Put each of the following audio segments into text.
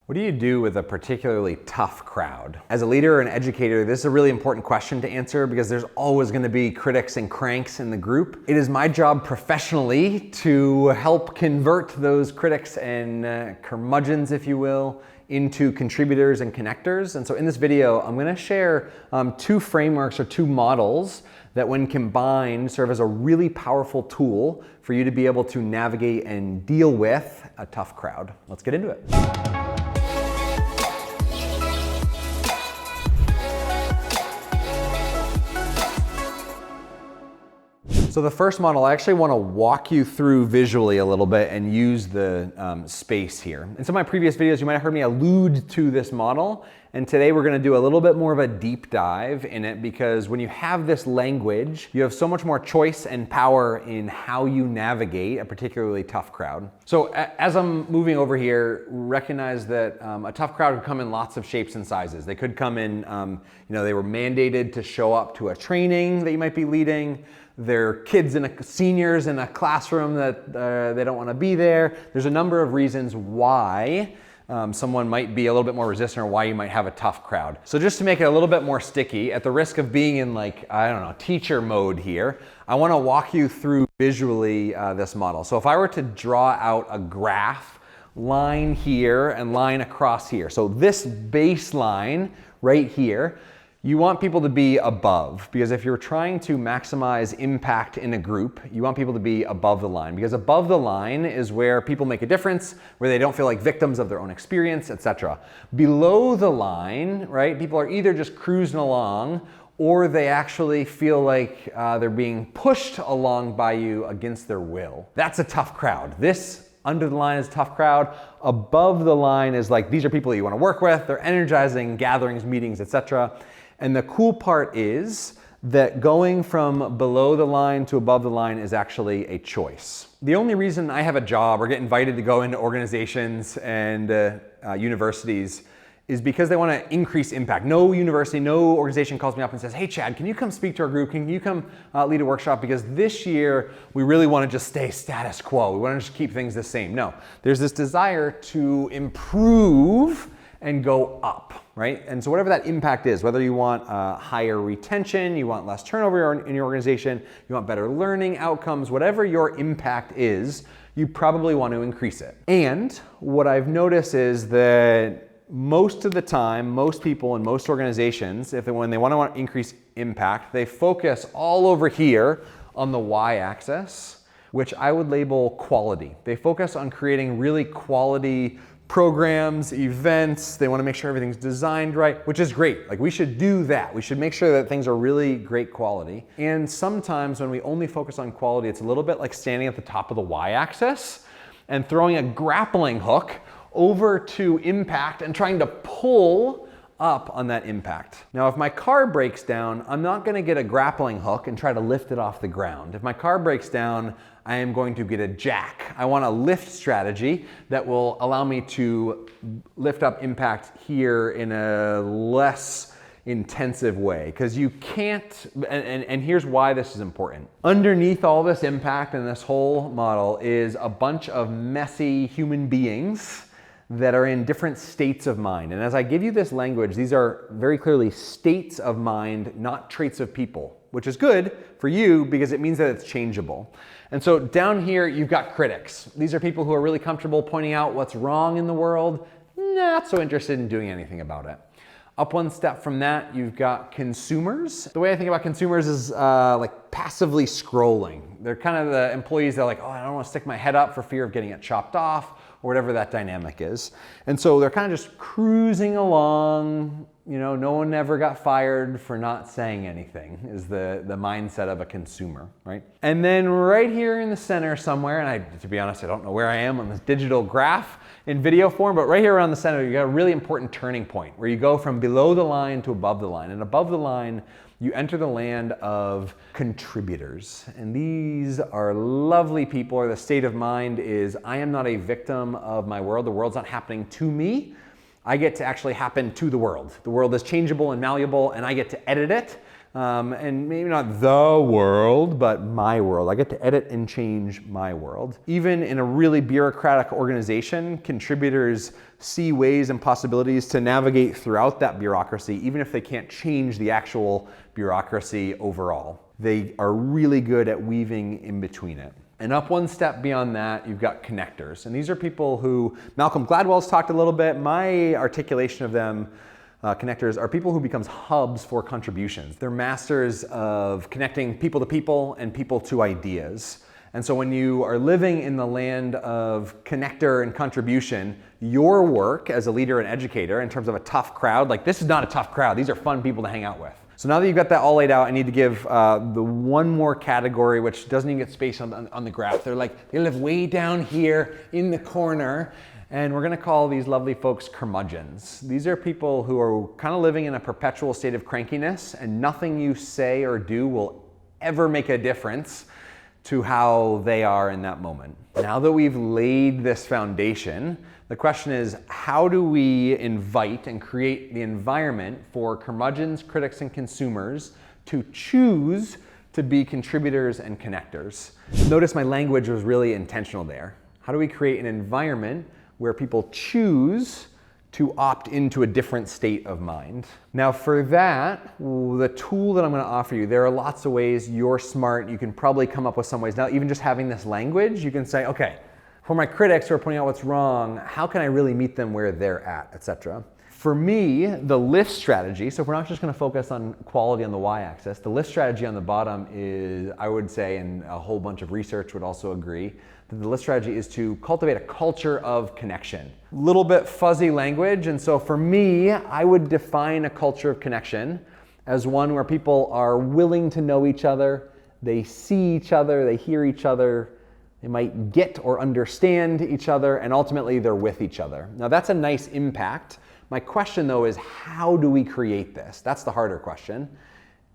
What do you do with a particularly tough crowd? As a leader or an educator, this is a really important question to answer because there's always going to be critics and cranks in the group. It is my job professionally to help convert those critics and curmudgeons, if you will, into contributors and connectors. And so in this video, I'm going to share two frameworks or two models that when combined serve as a really powerful tool for you to be able to navigate and deal with a tough crowd. Let's get into it. So the first model, I actually want to walk you through visually a little bit and use the space here. In some of my previous videos, you might have heard me allude to this model, and today we're going to do a little bit more of a deep dive in it because when you have this language, you have so much more choice and power in how you navigate a particularly tough crowd. So as I'm moving over here, recognize that a tough crowd could come in lots of shapes and sizes. They could come in, they were mandated to show up to a training that you might be leading. They're kids and seniors in a classroom that they don't want to be there. There's a number of reasons why someone might be a little bit more resistant or why you might have a tough crowd. So just to make it a little bit more sticky, at the risk of being in teacher mode here, I want to walk you through visually this model. So if I were to draw out a graph, line here and line across here. So this baseline right here, you want people to be above, because if you're trying to maximize impact in a group, you want people to be above the line, because above the line is where people make a difference, where they don't feel like victims of their own experience, etc. Below the line, right, people are either just cruising along or they actually feel like they're being pushed along by you against their will. That's a tough crowd. This under the line is a tough crowd. Above the line is like, these are people you want to work with. They're energizing gatherings, meetings, etc. And the cool part is that going from below the line to above the line is actually a choice. The only reason I have a job or get invited to go into organizations and universities is because they want to increase impact. No university, no organization calls me up and says, hey Chad, can you come speak to our group? Can you come lead a workshop? Because this year we really want to just stay status quo. We want to just keep things the same. No, there's this desire to improve and go up, right? And so whatever that impact is, whether you want higher retention, you want less turnover in your organization, you want better learning outcomes, whatever your impact is, you probably want to increase it. And what I've noticed is that most of the time, most people in most organizations, when they want to increase impact, they focus all over here on the y-axis, which I would label quality. They focus on creating really quality programs, events. They want to make sure everything's designed right, which is great. Like, we should do that. We should make sure that things are really great quality. And sometimes when we only focus on quality, it's a little bit like standing at the top of the y-axis and throwing a grappling hook over to impact and trying to pull up on that impact. Now, if my car breaks down, I'm not going to get a grappling hook and try to lift it off the ground. If my car breaks down, I am going to get a jack. I want a lift strategy that will allow me to lift up impact here in a less intensive way, because you can't, and here's why this is important. Underneath all this impact and this whole model is a bunch of messy human beings that are in different states of mind. And as I give you this language, these are very clearly states of mind, not traits of people, which is good for you because it means that it's changeable. And so down here, you've got critics. These are people who are really comfortable pointing out what's wrong in the world, not so interested in doing anything about it. Up one step from that, you've got consumers. The way I think about consumers is like passively scrolling. They're kind of the employees that are like, oh, I don't want to stick my head up for fear of getting it chopped off, or whatever that dynamic is. And so they're kind of just cruising along. No one ever got fired for not saying anything is the mindset of a consumer, right? And then right here in the center somewhere, and to be honest, I don't know where I am on this digital graph in video form, but right here around the center, you got a really important turning point where you go from below the line to above the line. And above the line, you enter the land of contributors. And these are lovely people, or the state of mind is, I am not a victim of my world. The world's not happening to me. I get to actually happen to the world. The world is changeable and malleable, and I get to edit it. and maybe not the world, but my world. I get to edit and change my world. Even in a really bureaucratic organization, contributors see ways and possibilities to navigate throughout that bureaucracy, even if they can't change the actual bureaucracy overall. They are really good at weaving in between it. And up one step beyond that, you've got connectors. And these are people who Malcolm Gladwell's talked a little bit. My articulation of them, connectors, are people who becomes hubs for contributions. They're masters of connecting people to people and people to ideas. And so when you are living in the land of connector and contribution, your work as a leader and educator in terms of a tough crowd, like this is not a tough crowd, these are fun people to hang out with. So now that you've got that all laid out, I need to give the one more category, which doesn't even get space on the graph. They live way down here in the corner, and we're gonna call these lovely folks curmudgeons. These are people who are kind of living in a perpetual state of crankiness, and nothing you say or do will ever make a difference to how they are in that moment. Now that we've laid this foundation, the question is, how do we invite and create the environment for curmudgeons, critics, and consumers to choose to be contributors and connectors? Notice my language was really intentional there. How do we create an environment where people choose to opt into a different state of mind? Now for that, the tool that I'm gonna offer you, there are lots of ways. You're smart, you can probably come up with some ways. Now even just having this language, you can say, okay, for my critics who are pointing out what's wrong, how can I really meet them where they're at, etc. For me, the lift strategy, so if we're not just gonna focus on quality on the y-axis, the lift strategy on the bottom is, I would say, and a whole bunch of research would also agree, that the lift strategy is to cultivate a culture of connection. A little bit fuzzy language, and so for me, I would define a culture of connection as one where people are willing to know each other, they see each other, they hear each other, they might get or understand each other, and ultimately they're with each other. Now that's a nice impact. My question though is, how do we create this? That's the harder question.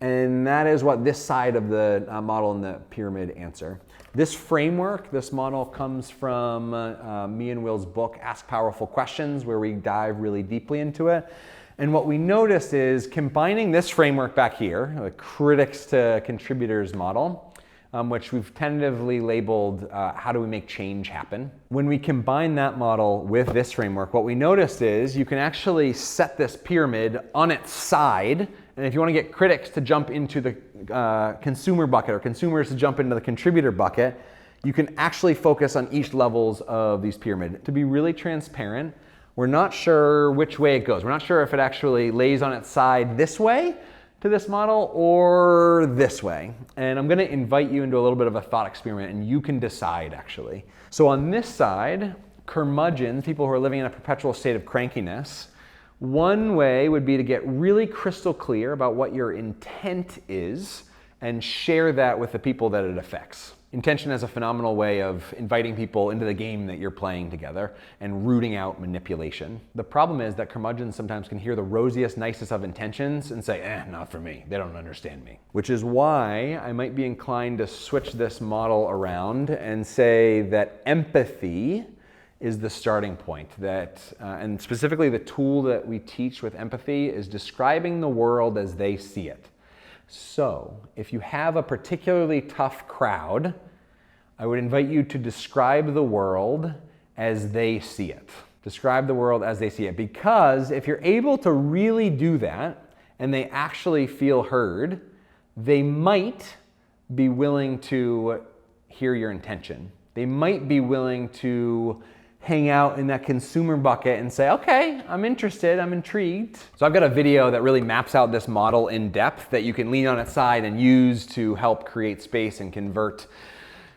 And that is what this side of the model in the pyramid answer. This framework, this model comes from me and Will's book, Ask Powerful Questions, where we dive really deeply into it. And what we noticed is combining this framework back here, the critics to contributors model, which we've tentatively labeled how do we make change happen. When we combine that model with this framework, what we noticed is you can actually set this pyramid on its side, and if you want to get critics to jump into the consumer bucket or consumers to jump into the contributor bucket, you can actually focus on each levels of these pyramid. To be really transparent, we're not sure which way it goes. We're not sure if it actually lays on its side this way to this model or this way. And I'm gonna invite you into a little bit of a thought experiment, and you can decide actually. So on this side, curmudgeons, people who are living in a perpetual state of crankiness, one way would be to get really crystal clear about what your intent is and share that with the people that it affects. Intention is a phenomenal way of inviting people into the game that you're playing together and rooting out manipulation. The problem is that curmudgeons sometimes can hear the rosiest, nicest of intentions and say, not for me, they don't understand me. Which is why I might be inclined to switch this model around and say that empathy is the starting point. And specifically the tool that we teach with empathy is describing the world as they see it. So if you have a particularly tough crowd, I would invite you to describe the world as they see it. Describe the world as they see it. Because if you're able to really do that and they actually feel heard, they might be willing to hear your intention. They might be willing to hang out in that consumer bucket and say, okay, I'm interested, I'm intrigued. So I've got a video that really maps out this model in depth that you can lean on its side and use to help create space and convert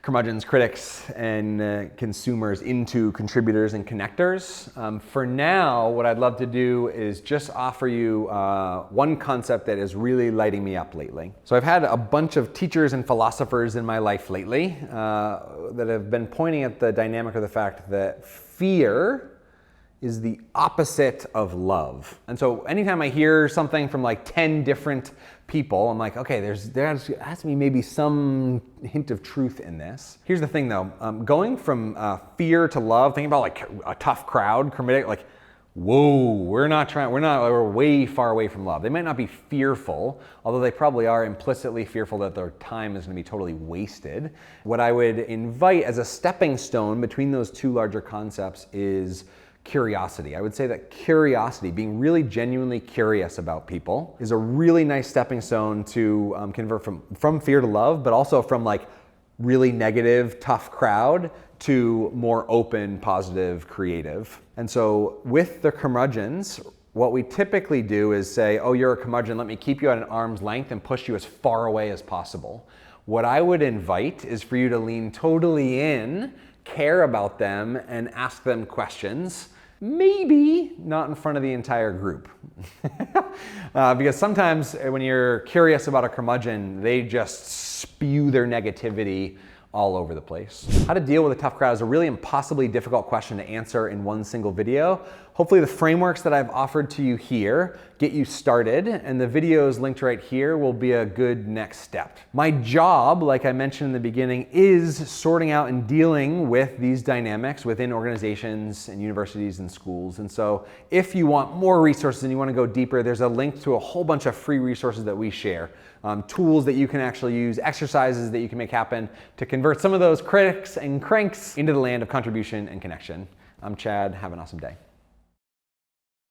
curmudgeons, critics, and consumers into contributors and connectors. For now, what I'd love to do is just offer you one concept that is really lighting me up lately. So I've had a bunch of teachers and philosophers in my life lately that have been pointing at the dynamic of the fact that fear is the opposite of love. And so anytime I hear something from like 10 different people, I'm like, okay, there has to be maybe some hint of truth in this. Here's the thing though, going from fear to love, thinking about like a tough crowd, like whoa, we're way far away from love. They might not be fearful, although they probably are implicitly fearful that their time is gonna be totally wasted. What I would invite as a stepping stone between those two larger concepts is curiosity. I would say that curiosity, being really genuinely curious about people, is a really nice stepping stone to convert from fear to love, but also from like really negative, tough crowd to more open, positive, creative. And so with the curmudgeons, what we typically do is say, oh, you're a curmudgeon, let me keep you at an arm's length and push you as far away as possible. What I would invite is for you to lean totally in, care about them, and ask them questions. Maybe not in front of the entire group. Because sometimes when you're curious about a curmudgeon, they just spew their negativity all over the place. How to deal with a tough crowd is a really impossibly difficult question to answer in one single video. Hopefully the frameworks that I've offered to you here get you started, and the videos linked right here will be a good next step. My job, like I mentioned in the beginning, is sorting out and dealing with these dynamics within organizations and universities and schools. And so if you want more resources and you want to go deeper, there's a link to a whole bunch of free resources that we share. Tools that you can actually use, exercises that you can make happen to convert some of those critics and cranks into the land of contribution and connection. I'm Chad. Have an awesome day.